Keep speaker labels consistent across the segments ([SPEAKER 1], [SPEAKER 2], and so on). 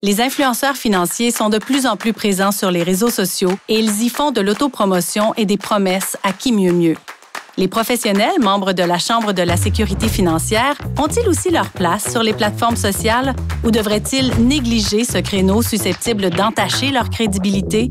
[SPEAKER 1] Les influenceurs financiers sont de plus en plus présents sur les réseaux sociaux et ils y font de l'autopromotion et des promesses à qui mieux mieux. Les professionnels, membres de la Chambre de la sécurité financière, ont-ils aussi leur place sur les plateformes sociales ou devraient-ils négliger ce créneau susceptible d'entacher leur crédibilité?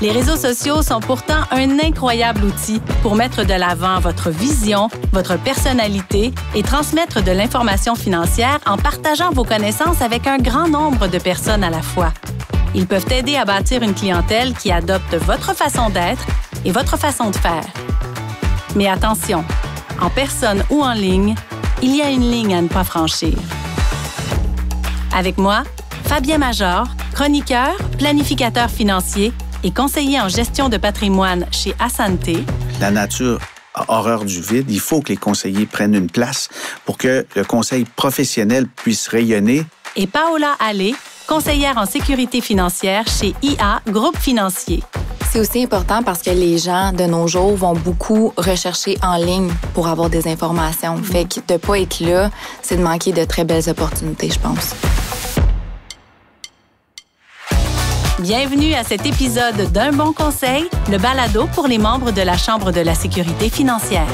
[SPEAKER 1] Les réseaux sociaux sont pourtant un incroyable outil pour mettre de l'avant votre vision, votre personnalité et transmettre de l'information financière en partageant vos connaissances avec un grand nombre de personnes à la fois. Ils peuvent aider à bâtir une clientèle qui adopte votre façon d'être et votre façon de faire. Mais attention, en personne ou en ligne, il y a une ligne à ne pas franchir. Avec moi, Fabien Major, chroniqueur, planificateur financier et conseiller en gestion de patrimoine chez Assante.
[SPEAKER 2] La nature a horreur du vide. Il faut que les conseillers prennent une place pour que le conseil professionnel puisse rayonner.
[SPEAKER 1] Et Paola Allais, conseillère en sécurité financière chez IA Groupe Financier.
[SPEAKER 3] C'est aussi important parce que les gens de nos jours vont beaucoup rechercher en ligne pour avoir des informations. Fait que de ne pas être là, c'est de manquer de très belles opportunités, je pense.
[SPEAKER 1] Bienvenue à cet épisode d'Un bon conseil, le balado pour les membres de la Chambre de la sécurité financière.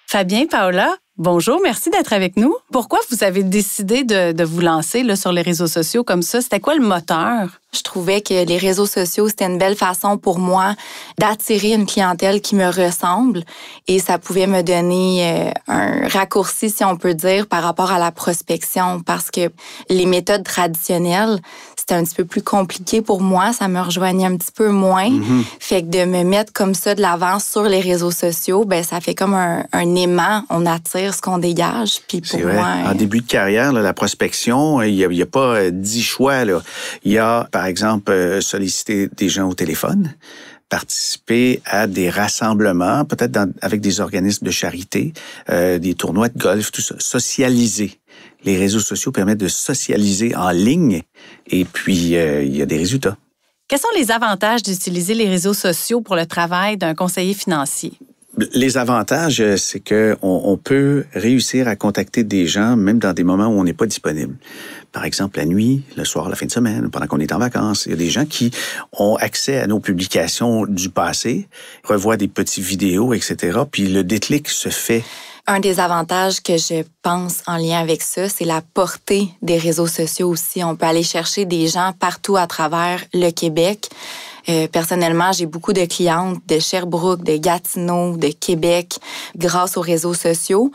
[SPEAKER 1] Fabien, Paola, bonjour, merci d'être avec nous. Pourquoi vous avez décidé de vous lancer là, sur les réseaux sociaux comme ça? C'était quoi le moteur?
[SPEAKER 3] Je trouvais que les réseaux sociaux, c'était une belle façon pour moi d'attirer une clientèle qui me ressemble et ça pouvait me donner un raccourci, si on peut dire, par rapport à la prospection parce que les méthodes traditionnelles, c'était un petit peu plus compliqué pour moi. Ça me rejoignait un petit peu moins. Fait que de me mettre comme ça de l'avant sur les réseaux sociaux, ben ça fait comme un aimant. On attire ce qu'on dégage. Puis pour
[SPEAKER 2] c'est vrai.
[SPEAKER 3] moi,
[SPEAKER 2] En début de carrière, là, la prospection, il y a pas 10 choix. Là. Il y a, par exemple, solliciter des gens au téléphone, participer à des rassemblements, peut-être avec des organismes de charité, des tournois de golf, tout ça. Socialiser. Les réseaux sociaux permettent de socialiser en ligne et puis il y a des résultats.
[SPEAKER 1] Quels sont les avantages d'utiliser les réseaux sociaux pour le travail d'un conseiller financier?
[SPEAKER 2] Les avantages, c'est que on peut réussir à contacter des gens même dans des moments où on n'est pas disponible. Par exemple, la nuit, le soir, la fin de semaine, pendant qu'on est en vacances. Il y a des gens qui ont accès à nos publications du passé, revoient des petites vidéos, etc. Puis le déclic se fait.
[SPEAKER 3] un des avantages que je pense en lien avec ça, c'est la portée des réseaux sociaux aussi. On peut aller chercher des gens partout à travers le Québec. Personnellement, j'ai beaucoup de clientes de Sherbrooke, de Gatineau, de Québec grâce aux réseaux sociaux.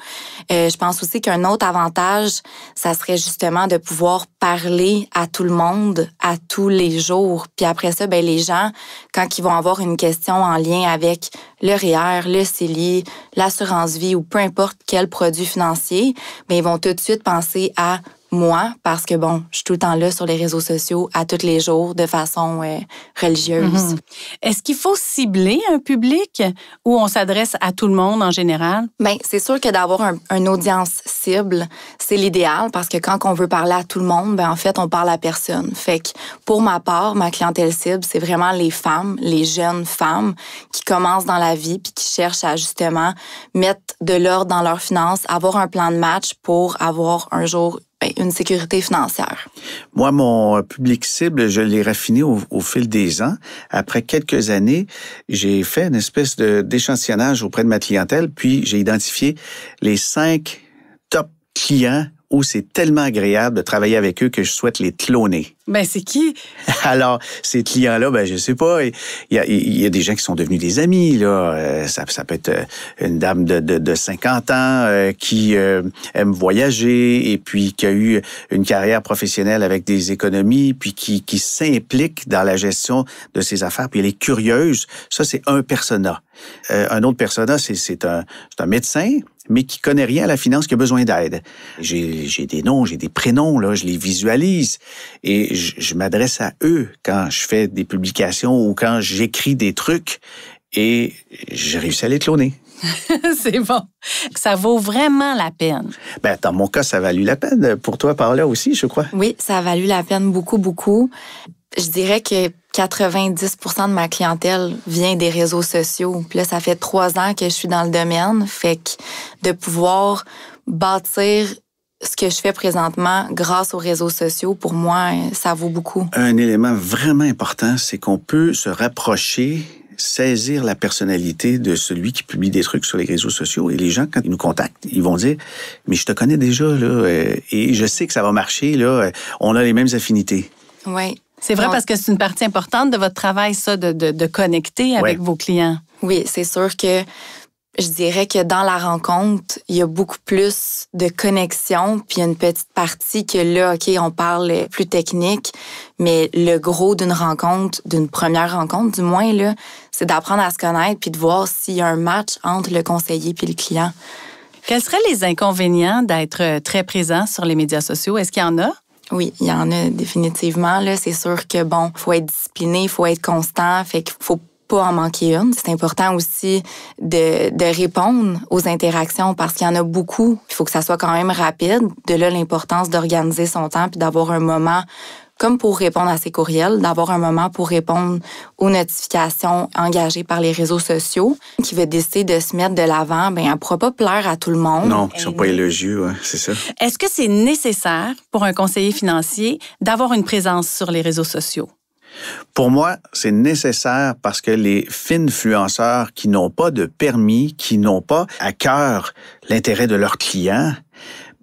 [SPEAKER 3] Je pense aussi qu'un autre avantage, ça serait justement de pouvoir parler à tout le monde à tous les jours. Puis après ça, ben les gens, quand ils vont avoir une question en lien avec le REER, le CELI, l'assurance vie ou peu importe quel produit financier, ben ils vont tout de suite penser à moi, parce que bon, je suis tout le temps là sur les réseaux sociaux à tous les jours de façon religieuse.
[SPEAKER 1] Mm-hmm. Est-ce qu'il faut cibler un public ou on s'adresse à tout le monde en général?
[SPEAKER 3] Bien, c'est sûr que d'avoir une audience cible, c'est l'idéal parce que quand on veut parler à tout le monde, ben en fait, on parle à personne. Fait que pour ma part, ma clientèle cible, c'est vraiment les femmes, les jeunes femmes qui commencent dans la vie puis qui cherchent à justement mettre de l'ordre dans leurs finances, avoir un plan de match pour avoir un jour une sécurité financière.
[SPEAKER 2] Moi, mon public cible, je l'ai raffiné au fil des ans. Après quelques années, j'ai fait une espèce d'échantillonnage auprès de ma clientèle, puis j'ai identifié les 5 top clients où c'est tellement agréable de travailler avec eux que je souhaite les cloner.
[SPEAKER 1] Ben, c'est qui?
[SPEAKER 2] Alors, ces clients-là, ben, je sais pas. Il y a des gens qui sont devenus des amis, là. Ça peut être une dame de 50 ans qui aime voyager et puis qui a eu une carrière professionnelle avec des économies puis qui s'implique dans la gestion de ses affaires puis elle est curieuse. Ça, c'est un persona. Un autre persona, c'est un médecin, mais qui connaît rien à la finance, qui a besoin d'aide. J'ai des noms, j'ai des prénoms, là, je les visualise et je m'adresse à eux quand je fais des publications ou quand j'écris des trucs et j'ai réussi à les cloner.
[SPEAKER 1] C'est bon. Ça vaut vraiment la peine.
[SPEAKER 2] Ben, dans mon cas, ça a valu la peine. Pour toi, Paola aussi, je crois.
[SPEAKER 3] Oui, ça a valu la peine beaucoup, beaucoup. Je dirais que 90% de ma clientèle vient des réseaux sociaux. Puis là, ça fait 3 ans que je suis dans le domaine. Fait que de pouvoir bâtir ce que je fais présentement grâce aux réseaux sociaux, pour moi, ça vaut beaucoup.
[SPEAKER 2] Un élément vraiment important, c'est qu'on peut se rapprocher, saisir la personnalité de celui qui publie des trucs sur les réseaux sociaux. Et les gens, quand ils nous contactent, ils vont dire « Mais je te connais déjà, là, et je sais que ça va marcher, là, on a les mêmes affinités. »
[SPEAKER 3] Oui.
[SPEAKER 1] C'est vrai parce que c'est une partie importante de votre travail, ça, de connecter avec vos clients.
[SPEAKER 3] Oui, c'est sûr que je dirais que dans la rencontre, il y a beaucoup plus de connexion, puis il y a une petite partie que là, OK, on parle plus technique, mais le gros d'une rencontre, d'une première rencontre du moins, là, c'est d'apprendre à se connaître puis de voir s'il y a un match entre le conseiller puis le client.
[SPEAKER 1] Quels seraient les inconvénients d'être très présent sur les médias sociaux? Est-ce qu'il y en a?
[SPEAKER 3] Oui, il y en a définitivement. Là, c'est sûr que, bon, faut être discipliné, il faut être constant, fait qu'il faut pas en manquer une. C'est important aussi de répondre aux interactions parce qu'il y en a beaucoup. Il faut que ça soit quand même rapide. De là, l'importance d'organiser son temps puis d'avoir un moment comme pour répondre à ses courriels, d'avoir un moment pour répondre aux notifications engagées par les réseaux sociaux. Qui veut décider de se mettre de l'avant, ben elle ne pourra pas plaire à tout le monde.
[SPEAKER 2] Non, ils ne sont pas élogieux, hein, c'est ça.
[SPEAKER 1] Est-ce que c'est nécessaire pour un conseiller financier d'avoir une présence sur les réseaux sociaux?
[SPEAKER 2] Pour moi, c'est nécessaire parce que les finfluenceurs qui n'ont pas de permis, qui n'ont pas à cœur l'intérêt de leurs clients,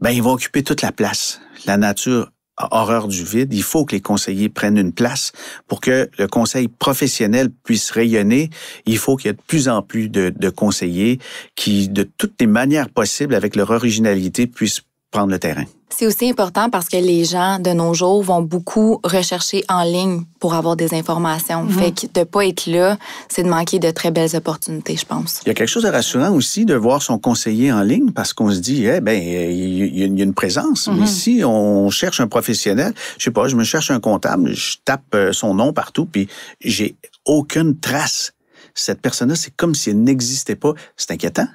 [SPEAKER 2] ben ils vont occuper toute la place. La nature a horreur du vide. Il faut que les conseillers prennent une place pour que le conseil professionnel puisse rayonner. Il faut qu'il y ait de plus en plus de conseillers qui, de toutes les manières possibles, avec leur originalité, puissent prendre le terrain.
[SPEAKER 3] C'est aussi important parce que les gens de nos jours vont beaucoup rechercher en ligne pour avoir des informations. Fait que de pas être là, c'est de manquer de très belles opportunités, je pense.
[SPEAKER 2] Il y a quelque chose de rassurant aussi de voir son conseiller en ligne parce qu'on se dit, il y a une présence. Mais si on cherche un professionnel, je sais pas, je me cherche un comptable, je tape son nom partout, puis j'ai aucune trace. Cette personne-là, c'est comme si elle n'existait pas. C'est inquiétant.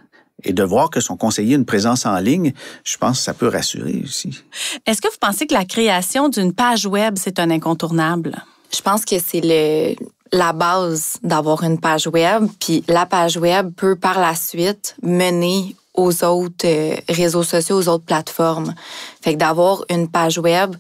[SPEAKER 2] Et de voir que son conseiller a une présence en ligne, je pense que ça peut rassurer aussi.
[SPEAKER 1] Est-ce que vous pensez que la création d'une page web, c'est un incontournable?
[SPEAKER 3] Je pense que c'est la base d'avoir une page web. Puis la page web peut par la suite mener aux autres réseaux sociaux, aux autres plateformes. Fait que d'avoir une page web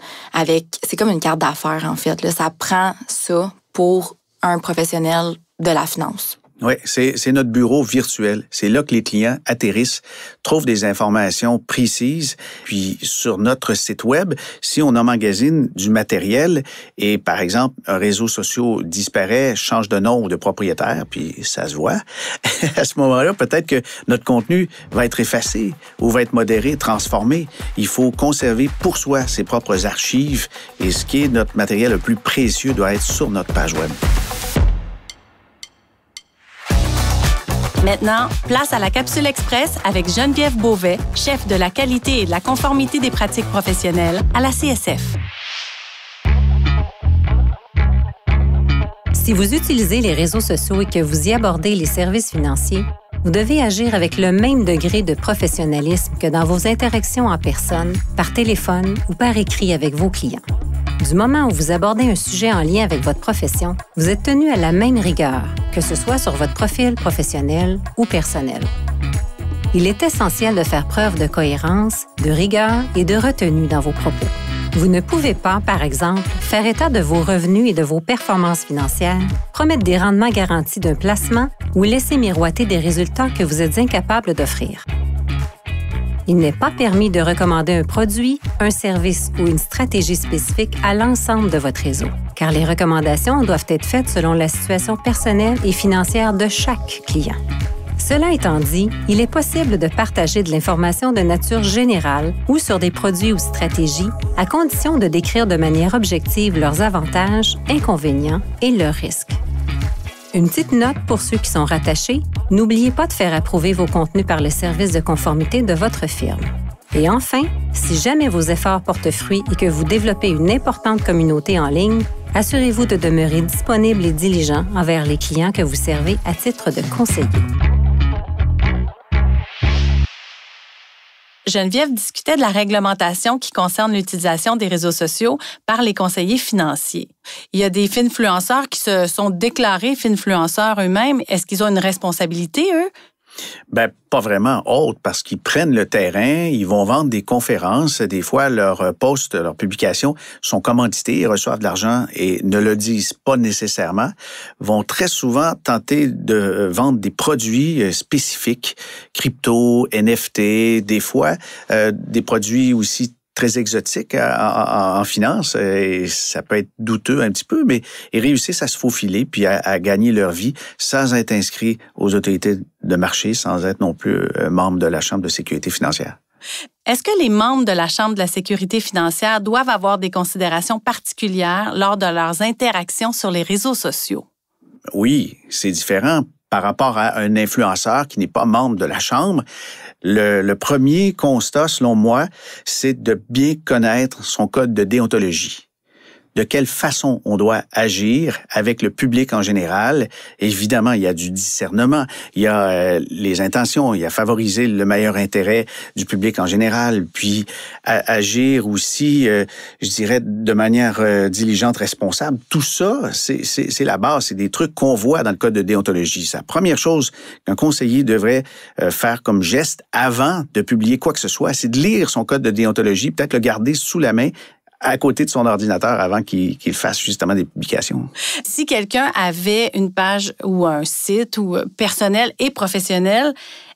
[SPEAKER 3] c'est comme une carte d'affaires en fait. Là, ça prend ça pour un professionnel de la finance.
[SPEAKER 2] Oui, c'est notre bureau virtuel. C'est là que les clients atterrissent, trouvent des informations précises. Puis sur notre site web, si on emmagasine du matériel et, par exemple, un réseau social disparaît, change de nom ou de propriétaire, puis ça se voit, à ce moment-là, peut-être que notre contenu va être effacé ou va être modéré, transformé. Il faut conserver pour soi ses propres archives et ce qui est notre matériel le plus précieux doit être sur notre page web.
[SPEAKER 1] Maintenant, place à la Capsule Express avec Geneviève Beauvais, chef de la qualité et de la conformité des pratiques professionnelles à la CSF.
[SPEAKER 4] Si vous utilisez les réseaux sociaux et que vous y abordez les services financiers, vous devez agir avec le même degré de professionnalisme que dans vos interactions en personne, par téléphone ou par écrit avec vos clients. Du moment où vous abordez un sujet en lien avec votre profession, vous êtes tenu à la même rigueur, que ce soit sur votre profil professionnel ou personnel. Il est essentiel de faire preuve de cohérence, de rigueur et de retenue dans vos propos. Vous ne pouvez pas, par exemple, faire état de vos revenus et de vos performances financières, promettre des rendements garantis d'un placement ou laisser miroiter des résultats que vous êtes incapable d'offrir. Il n'est pas permis de recommander un produit, un service ou une stratégie spécifique à l'ensemble de votre réseau, car les recommandations doivent être faites selon la situation personnelle et financière de chaque client. Cela étant dit, il est possible de partager de l'information de nature générale ou sur des produits ou stratégies, à condition de décrire de manière objective leurs avantages, inconvénients et leurs risques. Une petite note pour ceux qui sont rattachés, n'oubliez pas de faire approuver vos contenus par le service de conformité de votre firme. Et enfin, si jamais vos efforts portent fruit et que vous développez une importante communauté en ligne, assurez-vous de demeurer disponible et diligent envers les clients que vous servez à titre de conseiller.
[SPEAKER 1] Geneviève discutait de la réglementation qui concerne l'utilisation des réseaux sociaux par les conseillers financiers. Il y a des finfluenceurs qui se sont déclarés finfluenceurs eux-mêmes. Est-ce qu'ils ont une responsabilité, eux?
[SPEAKER 2] Ben, pas vraiment haute, parce qu'ils prennent le terrain, ils vont vendre des conférences. Des fois, leurs posts, leurs publications sont commandités, ils reçoivent de l'argent et ne le disent pas nécessairement. Vont très souvent tenter de vendre des produits spécifiques, crypto, NFT, des fois, des produits aussi très exotiques en finance, et ça peut être douteux un petit peu, mais ils réussissent à se faufiler puis à gagner leur vie sans être inscrits aux autorités de marché, sans être non plus membre de la Chambre de sécurité financière.
[SPEAKER 1] Est-ce que les membres de la Chambre de la sécurité financière doivent avoir des considérations particulières lors de leurs interactions sur les réseaux sociaux?
[SPEAKER 2] Oui, c'est différent par rapport à un influenceur qui n'est pas membre de la Chambre. Le premier constat, selon moi, c'est de bien connaître son code de déontologie. De quelle façon on doit agir avec le public en général. Évidemment, il y a du discernement, il y a les intentions, il y a favoriser le meilleur intérêt du public en général, puis agir aussi, je dirais, de manière diligente, responsable. Tout ça, c'est la base, c'est des trucs qu'on voit dans le code de déontologie. C'est la première chose qu'un conseiller devrait faire comme geste avant de publier quoi que ce soit, c'est de lire son code de déontologie, peut-être le garder sous la main, à côté de son ordinateur avant qu'il fasse justement des publications.
[SPEAKER 1] Si quelqu'un avait une page ou un site ou personnel et professionnel,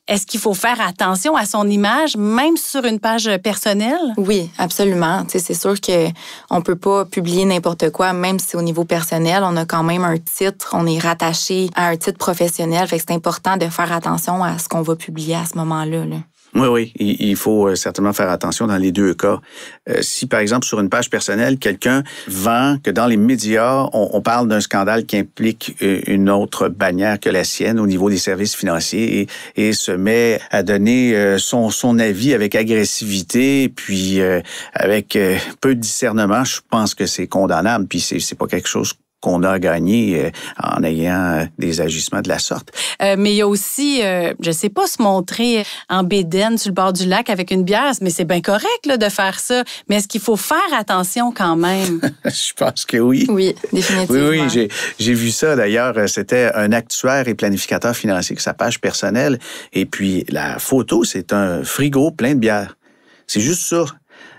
[SPEAKER 1] est-ce qu'il faut faire attention à son image, même sur une page personnelle?
[SPEAKER 3] Oui, absolument. Tu sais, c'est sûr qu'on ne peut pas publier n'importe quoi, même si au niveau personnel, on a quand même un titre, on est rattaché à un titre professionnel. Fait que c'est important de faire attention à ce qu'on va publier à ce moment-là, là.
[SPEAKER 2] Oui, il faut certainement faire attention dans les deux cas. Si, par exemple, sur une page personnelle, quelqu'un vend que dans les médias, on parle d'un scandale qui implique une autre bannière que la sienne au niveau des services financiers et se met à donner son avis avec agressivité, puis avec peu de discernement, je pense que c'est condamnable, puis c'est pas quelque chose qu'on a gagné en ayant des agissements de la sorte.
[SPEAKER 1] Mais il y a aussi, je sais pas, se montrer en bédaine sur le bord du lac avec une bière, mais c'est bien correct là, de faire ça. Mais est-ce qu'il faut faire attention quand même?
[SPEAKER 2] Je pense que oui.
[SPEAKER 3] Oui, définitivement.
[SPEAKER 2] Oui, j'ai vu ça d'ailleurs. C'était un actuaire et planificateur financier, sa page personnelle. Et puis la photo, c'est un frigo plein de bière. C'est juste ça.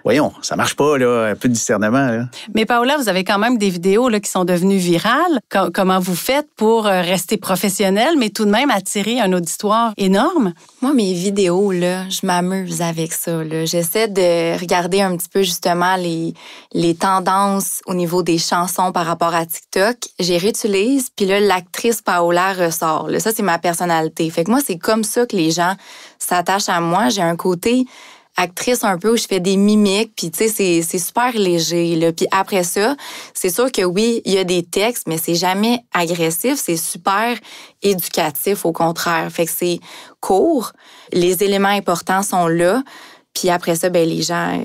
[SPEAKER 2] Voyons, ça marche pas, là, un peu de discernement. Là.
[SPEAKER 1] Mais Paola, vous avez quand même des vidéos là, qui sont devenues virales. Comment vous faites pour rester professionnel, mais tout de même attirer un auditoire énorme?
[SPEAKER 3] Moi, mes vidéos, là, je m'amuse avec ça. Là. J'essaie de regarder un petit peu justement les tendances au niveau des chansons par rapport à TikTok. J'y réutilise, puis là, l'actrice Paola ressort. Là. Ça, c'est ma personnalité. Fait que moi, c'est comme ça que les gens s'attachent à moi. J'ai un côté actrice un peu où je fais des mimiques, puis tu sais, c'est super léger, là. Puis après ça, c'est sûr que oui, il y a des textes, mais c'est jamais agressif, c'est super éducatif, au contraire. Fait que c'est court, les éléments importants sont là, puis après ça, ben les gens...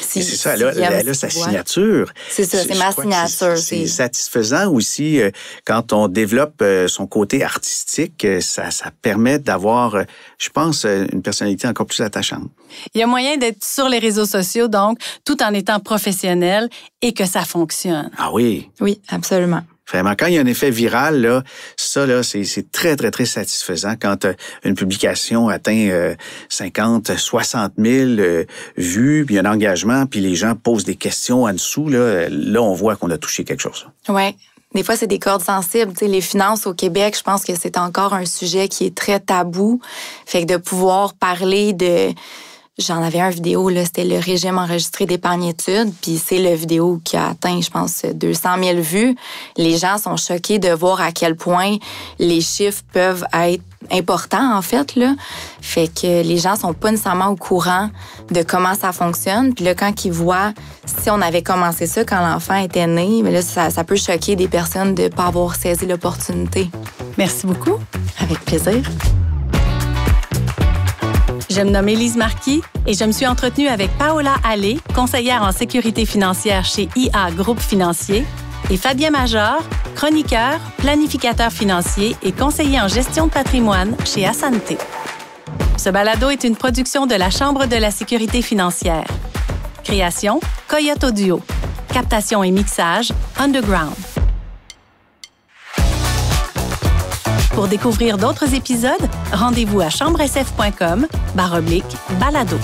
[SPEAKER 2] c'est ça, elle a sa signature.
[SPEAKER 3] C'est ça, c'est ma signature.
[SPEAKER 2] C'est satisfaisant aussi quand on développe son côté artistique, ça permet d'avoir, je pense, une personnalité encore plus attachante.
[SPEAKER 1] Il y a moyen d'être sur les réseaux sociaux, donc, tout en étant professionnel et que ça fonctionne.
[SPEAKER 2] Ah oui?
[SPEAKER 3] Oui, absolument.
[SPEAKER 2] Vraiment, quand il y a un effet viral, là, ça, là, c'est très, très, très satisfaisant quand une publication atteint 50, 60 000 vues, puis un engagement, puis les gens posent des questions en dessous, là on voit qu'on a touché quelque chose.
[SPEAKER 3] Oui. Des fois, c'est des cordes sensibles. Tu sais, les finances au Québec, je pense que c'est encore un sujet qui est très tabou. Fait que de pouvoir parler de... J'en avais un vidéo, là, c'était le régime enregistré d'épargne-études, puis c'est le vidéo qui a atteint, je pense, 200 000 vues. Les gens sont choqués de voir à quel point les chiffres peuvent être importants, en fait, là. Fait que les gens sont pas nécessairement au courant de comment ça fonctionne. Puis là, quand ils voient, si on avait commencé ça quand l'enfant était né, mais là, ça peut choquer des personnes de pas avoir saisi l'opportunité.
[SPEAKER 1] Merci beaucoup.
[SPEAKER 3] Avec plaisir.
[SPEAKER 1] Je me nomme Élise Marquis et je me suis entretenue avec Paola Allais, conseillère en sécurité financière chez IA Groupe Financier, et Fabien Major, chroniqueur, planificateur financier et conseiller en gestion de patrimoine chez Assante. Ce balado est une production de la Chambre de la sécurité financière. Création, Coyote Audio. Captation et mixage, Underground. Pour découvrir d'autres épisodes, rendez-vous à chambresf.com/balado.